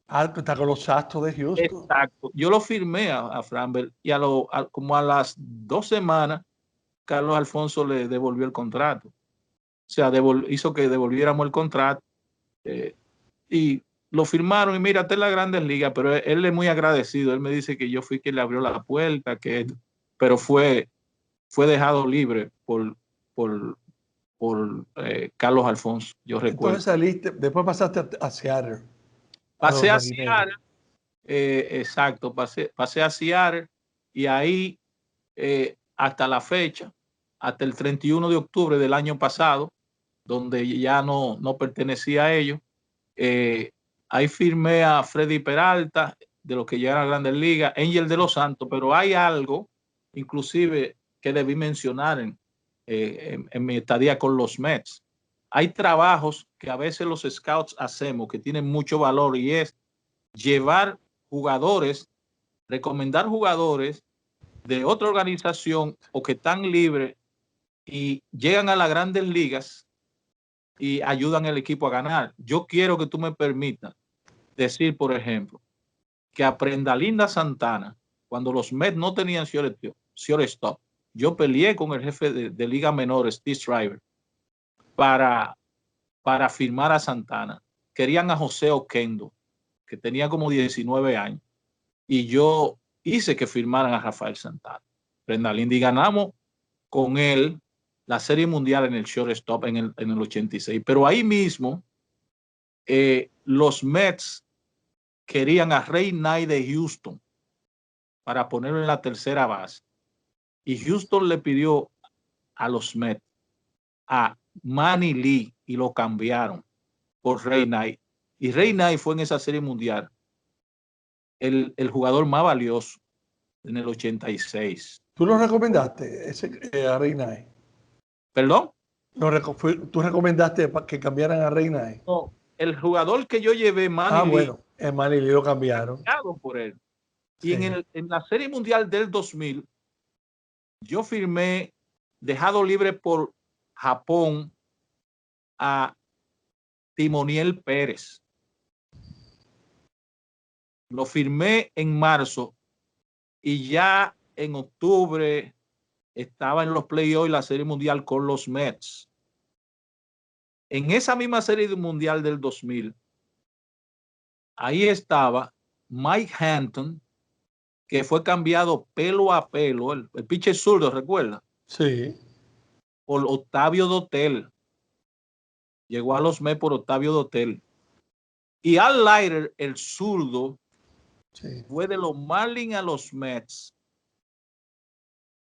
Ah, pues está con los Astros de Houston. Exacto. Yo lo firmé a Framber y como a las 2 semanas Carlos Alfonso le devolvió el contrato. O sea, hizo que devolviéramos el contrato y lo firmaron. Y mira, está en las Grandes Ligas, pero él es muy agradecido. Él me dice que yo fui quien le abrió la puerta, pero fue dejado libre por Carlos Alfonso, yo recuerdo. Entonces saliste, después pasaste a Seattle. Pasé a Seattle, exacto, pasé a Seattle y ahí hasta la fecha, hasta el 31 de octubre del año pasado, donde ya no pertenecía a ellos, ahí firmé a Freddy Peralta, de los que llegaron a Grandes Ligas, Angel de los Santos, pero hay algo, inclusive, que debí mencionar en mi estadía con los Mets. Hay trabajos que a veces los scouts hacemos que tienen mucho valor y es llevar jugadores, recomendar jugadores de otra organización o que están libres y llegan a las Grandes Ligas y ayudan al equipo a ganar. Yo quiero que tú me permitas decir, por ejemplo, que a Prendalinda Santana, cuando los Mets no tenían shortstop, yo peleé con el jefe de Liga Menor, Steve Shriver, para firmar a Santana. Querían a José Oquendo, que tenía como 19 años, y yo hice que firmaran a Rafael Santana. Prendalinda, y ganamos con él la Serie Mundial en el shortstop en el 86. Pero ahí mismo los Mets querían a Ray Knight de Houston para ponerlo en la tercera base. Y Houston le pidió a los Mets a Manny Lee y lo cambiaron por Ray Knight. Y Ray Knight fue en esa Serie Mundial el jugador más valioso en el 86. ¿Tú lo recomendaste, a Ray Knight? ¿Perdón? ¿Tú recomendaste que cambiaran a Ray Knight? No, el jugador que yo llevé, Manny Lee. Bueno, el Manny Lee lo cambiaron. Por él. Sí. Y en la Serie Mundial del 2000, yo firmé, dejado libre por Japón, a Timoniel Pérez. Lo firmé en marzo y ya en octubre estaba en los playoffs la Serie Mundial con los Mets. En esa misma Serie Mundial del 2000, ahí estaba Mike Hampton, que fue cambiado pelo a pelo, el pitcher zurdo, ¿recuerda? Sí. Por Octavio Dotel. Llegó a los Mets por Octavio Dotel. Y Al Leiter, el zurdo, sí, fue de los Marlins a los Mets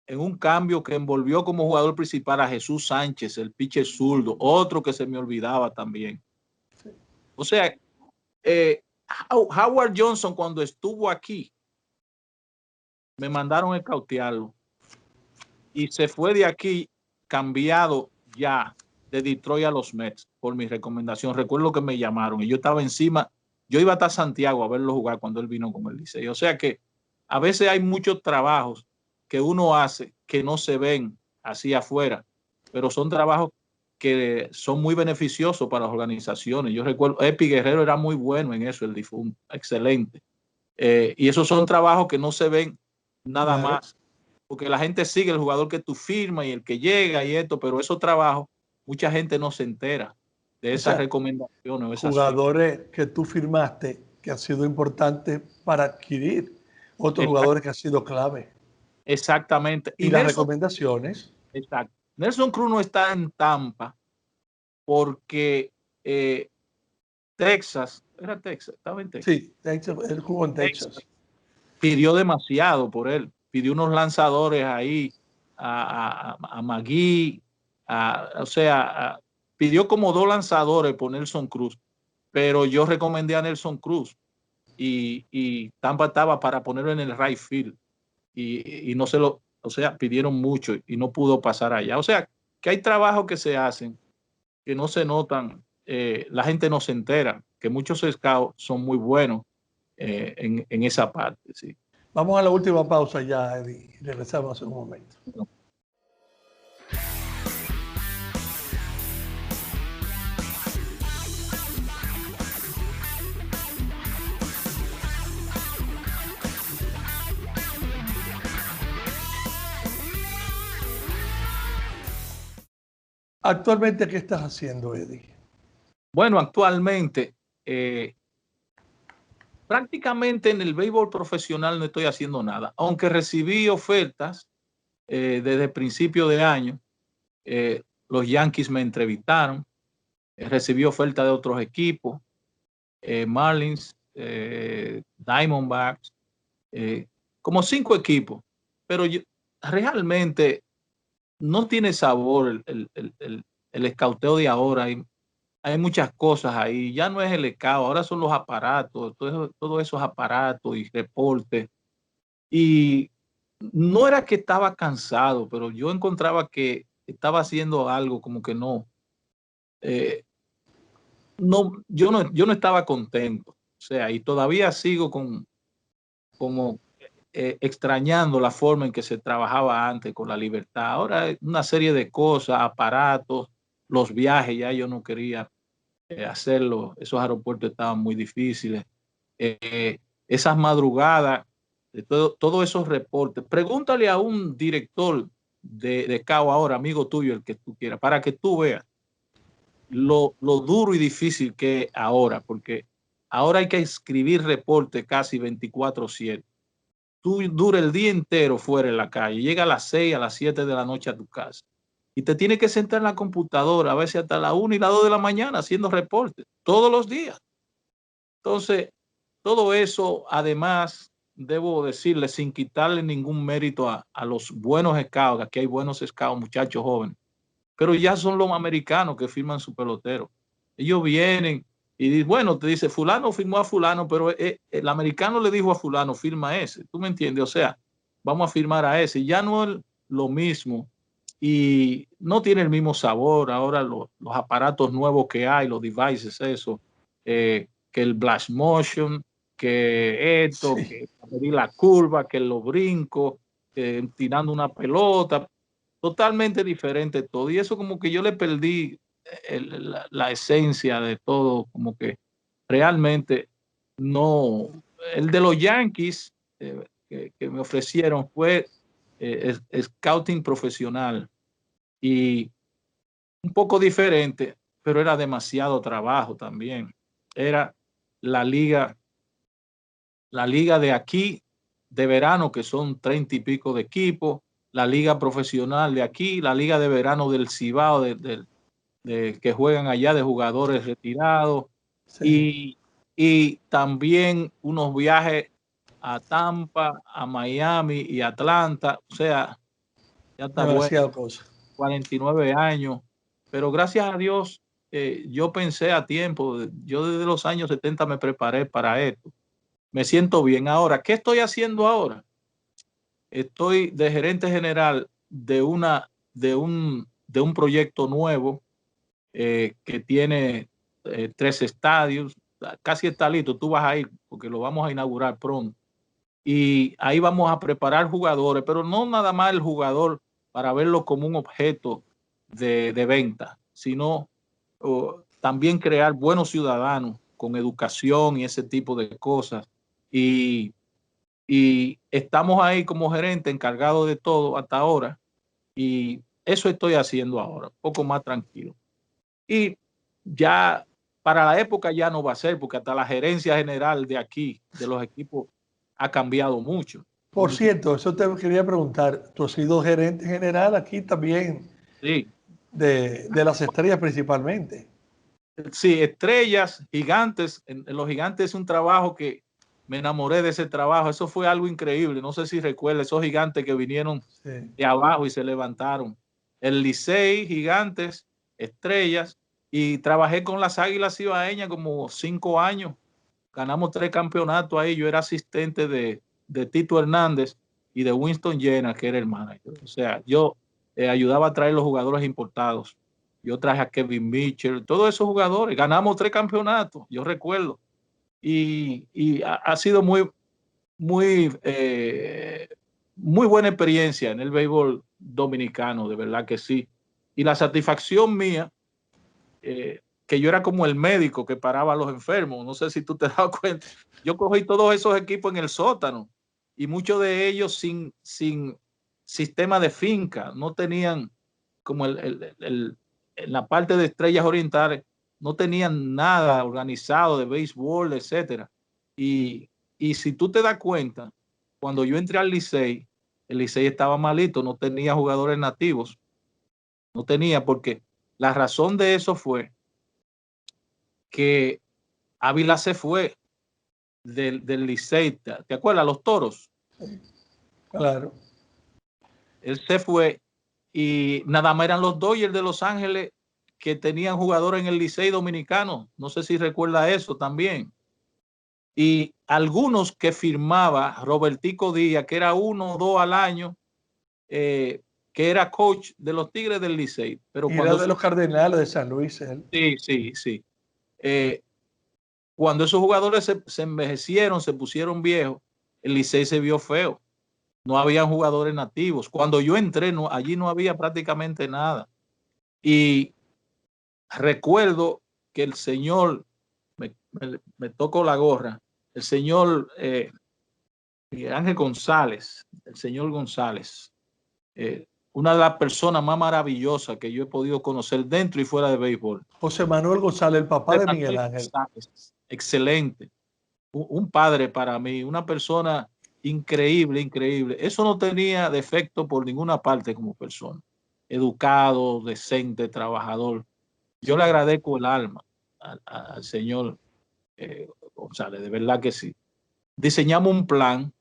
en un cambio que envolvió como jugador principal a Jesús Sánchez, el pitcher zurdo, otro que se me olvidaba también. Sí. O sea, Howard Johnson, cuando estuvo aquí, me mandaron a escautearlo y se fue de aquí cambiado ya de Detroit a los Mets por mi recomendación. Recuerdo que me llamaron y yo estaba encima, yo iba hasta Santiago a verlo jugar cuando él vino con el Licey. O sea que a veces hay muchos trabajos que uno hace que no se ven así afuera, pero son trabajos que son muy beneficiosos para las organizaciones. Yo recuerdo, Epi Guerrero era muy bueno en eso, el difunto, excelente. Y esos son trabajos que no se ven nada más, porque la gente sigue el jugador que tú firmas y el que llega y esto, pero esos trabajos, mucha gente no se entera de esas recomendaciones. Esas jugadores que tú firmaste que han sido importantes para adquirir otros jugadores que han sido clave. Exactamente. Y las recomendaciones. Exacto. Nelson Cruz no está en Tampa porque Texas, era Texas, estaba en Texas. Sí, Texas, él jugó en Texas. Pidió demasiado por él. Pidió unos lanzadores ahí a Magui, pidió como 2 lanzadores por Nelson Cruz, pero yo recomendé a Nelson Cruz y Tampa estaba para ponerlo en el right field y no se lo, pidieron mucho y no pudo pasar allá. O sea, que hay trabajos que se hacen que no se notan, la gente no se entera, que muchos scouts son muy buenos en esa parte, sí. Vamos a la última pausa ya, Eddie, y regresamos en un momento. Actualmente, ¿qué estás haciendo, Eddie? Bueno, actualmente prácticamente en el béisbol profesional no estoy haciendo nada, aunque recibí ofertas desde el principio de año. Los Yankees me entrevistaron, recibí ofertas de otros equipos, Marlins, Diamondbacks, como 5 equipos, pero realmente no tiene sabor el escauteo de ahora. Hay muchas cosas ahí, ya no es el escao, ahora son los aparatos, todos esos aparatos y reportes. Y no era que estaba cansado, pero yo encontraba que estaba haciendo algo como que eh, yo no estaba contento. O sea, y todavía sigo como extrañando la forma en que se trabajaba antes con la libertad. Ahora hay una serie de cosas, aparatos, los viajes, ya yo no quería hacerlo. Esos aeropuertos estaban muy difíciles. Esas madrugadas, todos esos reportes. Pregúntale a un director de CAO ahora, amigo tuyo, el que tú quieras, para que tú veas lo duro y difícil que es ahora, porque ahora hay que escribir reportes casi 24/7. Tú dura el día entero fuera en la calle, llega a las 6, a las 7 de la noche a tu casa y te tienes que sentar en la computadora a veces hasta la 1 y las 2 de la mañana haciendo reportes todos los días. Entonces, todo eso, además, debo decirle, sin quitarle ningún mérito a los buenos scouts, aquí hay buenos scouts, muchachos jóvenes, pero ya son los americanos que firman su pelotero. Ellos vienen y bueno, te dice, fulano firmó a fulano, pero el americano le dijo a fulano, firma ese. ¿Tú me entiendes? O sea, vamos a firmar a ese. Ya no es lo mismo y no tiene el mismo sabor. Ahora los aparatos nuevos que hay, los devices, eso, que el blast motion, que esto, Sí. que medir la curva, que los brincos, tirando una pelota, totalmente diferente todo. Y eso como que yo le perdí la esencia de todo, como que realmente no. El de los Yankees que me ofrecieron fue scouting profesional y un poco diferente, pero era demasiado trabajo también. Era la liga, la liga de aquí de verano, que son 30 y pico de equipos, la liga profesional de aquí, la liga de verano del Cibao, que juegan allá de jugadores retirados, Sí. y también unos viajes a Tampa, a Miami y Atlanta. O sea, ya está bueno, Demasiado cosa. 49 años, pero gracias a Dios, yo pensé a tiempo, yo desde los años 70 me preparé para esto. Me siento bien. Ahora, ¿qué estoy haciendo ahora? Estoy de gerente general de un proyecto nuevo que tiene 3 estadios, casi está listo, tú vas a ir porque lo vamos a inaugurar pronto. Y ahí vamos a preparar jugadores, pero no nada más el jugador para verlo como un objeto de venta, sino también crear buenos ciudadanos con educación y ese tipo de cosas. Y, y estamos ahí como gerente encargado de todo hasta ahora. Y eso estoy haciendo ahora, un poco más tranquilo. Y ya para la época ya no va a ser, porque hasta la gerencia general de aquí, de los equipos, ha cambiado mucho. ¿Tú Por me entiendes? cierto, eso te quería preguntar. Tú has sido gerente general aquí también Sí, de las estrellas principalmente. sí, estrellas, gigantes. En los gigantes es un trabajo que me enamoré de ese trabajo. Eso fue algo increíble. No sé si recuerdas esos gigantes que vinieron Sí. de abajo y se levantaron. El Licey, gigantes, estrellas. Y trabajé con las Águilas Cibaeñas como 5 años. Ganamos 3 campeonatos ahí. Yo era asistente de Tito Hernández y de Winston Jenner, que era el manager. O sea, yo ayudaba a traer los jugadores importados. Yo traje a Kevin Mitchell, todos esos jugadores. Ganamos 3 campeonatos, yo recuerdo. Y ha sido muy buena experiencia en el béisbol dominicano, de verdad que sí. Y la satisfacción mía, que yo era como el médico que paraba a los enfermos, no sé si tú te das cuenta. Yo cogí todos esos equipos en el sótano y muchos de ellos sin sistema de finca, no tenían como en la parte de Estrellas Orientales no tenían nada organizado de béisbol, etcétera. Y si tú te das cuenta, cuando yo entré al Licey, el Licey estaba malito, no tenía jugadores nativos. No tenía, porque la razón de eso fue que Ávila se fue del Licey. ¿Te acuerdas? Los Toros. Claro. Él se fue y nada más eran los Dodgers de Los Ángeles que tenían jugadores en el Licey dominicano. No sé si recuerda eso también. Y algunos que firmaba Robertico Díaz, que era 1 o 2 al año, que era coach de los Tigres del Licey. Pero Y cuando era de los Cardenales de San Luis. Él. sí. Cuando esos jugadores se envejecieron, se pusieron viejos, el Licey se vio feo. No habían jugadores nativos. Cuando yo entré, allí no había prácticamente nada. Y recuerdo que el señor, me tocó la gorra, el señor Ángel González, el señor González, una de las personas más maravillosas que yo he podido conocer dentro y fuera de béisbol. José Manuel González, el papá de Miguel Ángel. González, excelente. Un padre para mí, una persona increíble, increíble. Eso no tenía defecto por ninguna parte como persona. Educado, decente, trabajador. Yo le agradezco el alma al señor González, de verdad que sí. Diseñamos un plan,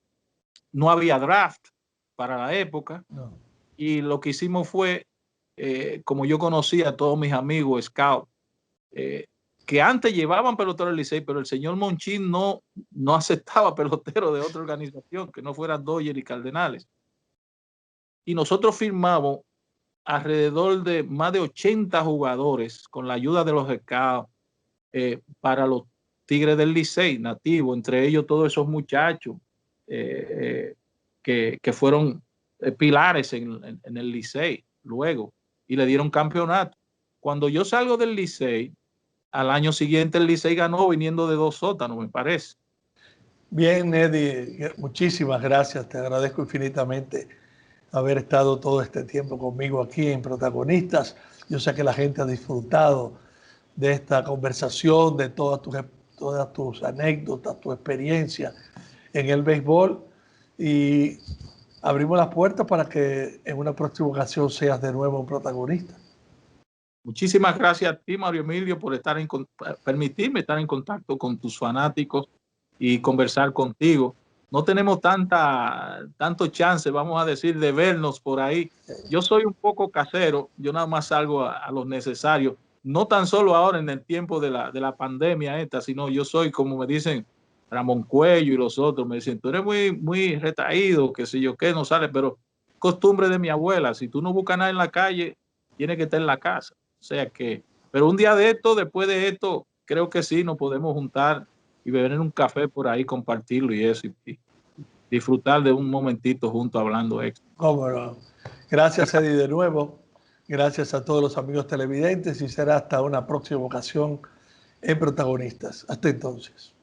no había draft para la época, no. Y lo que hicimos fue, como yo conocía a todos mis amigos scout, que antes llevaban peloteros al Licey, pero el señor Monchín no aceptaba peloteros de otra organización que no fueran Dodgers y Cardenales. Y nosotros firmamos alrededor de más de 80 jugadores con la ayuda de los scouts para los Tigres del Licey nativo, entre ellos todos esos muchachos que fueron pilares en el Licey luego y le dieron campeonato. Cuando yo salgo del Licey, al año siguiente el Licey ganó viniendo de 2 sótanos, me parece. Bien, Eddie, muchísimas gracias. Te agradezco infinitamente haber estado todo este tiempo conmigo aquí en Protagonistas. Yo sé que la gente ha disfrutado de esta conversación, de todas tus anécdotas, tu experiencia en el béisbol, y abrimos las puertas para que en una próxima ocasión seas de nuevo un protagonista. Muchísimas gracias a ti, Mario Emilio, por permitirme estar en contacto con tus fanáticos y conversar contigo. No tenemos tanto chance, vamos a decir, de vernos por ahí. Yo soy un poco casero, yo nada más salgo a lo necesario. No tan solo ahora en el tiempo de la pandemia esta, sino yo soy, como me dicen Ramón Cuello y los otros, me dicen, tú eres muy retraído, qué sé yo qué, no sale, pero costumbre de mi abuela, si tú no buscas nada en la calle, tienes que estar en la casa. O sea que, pero un día de esto, después de esto, creo que sí, nos podemos juntar y beber un café por ahí, compartirlo y eso, y disfrutar de un momentito juntos hablando extra. Cómo no. Gracias, Eddie, de nuevo. Gracias a todos los amigos televidentes y será hasta una próxima ocasión en Protagonistas. Hasta entonces.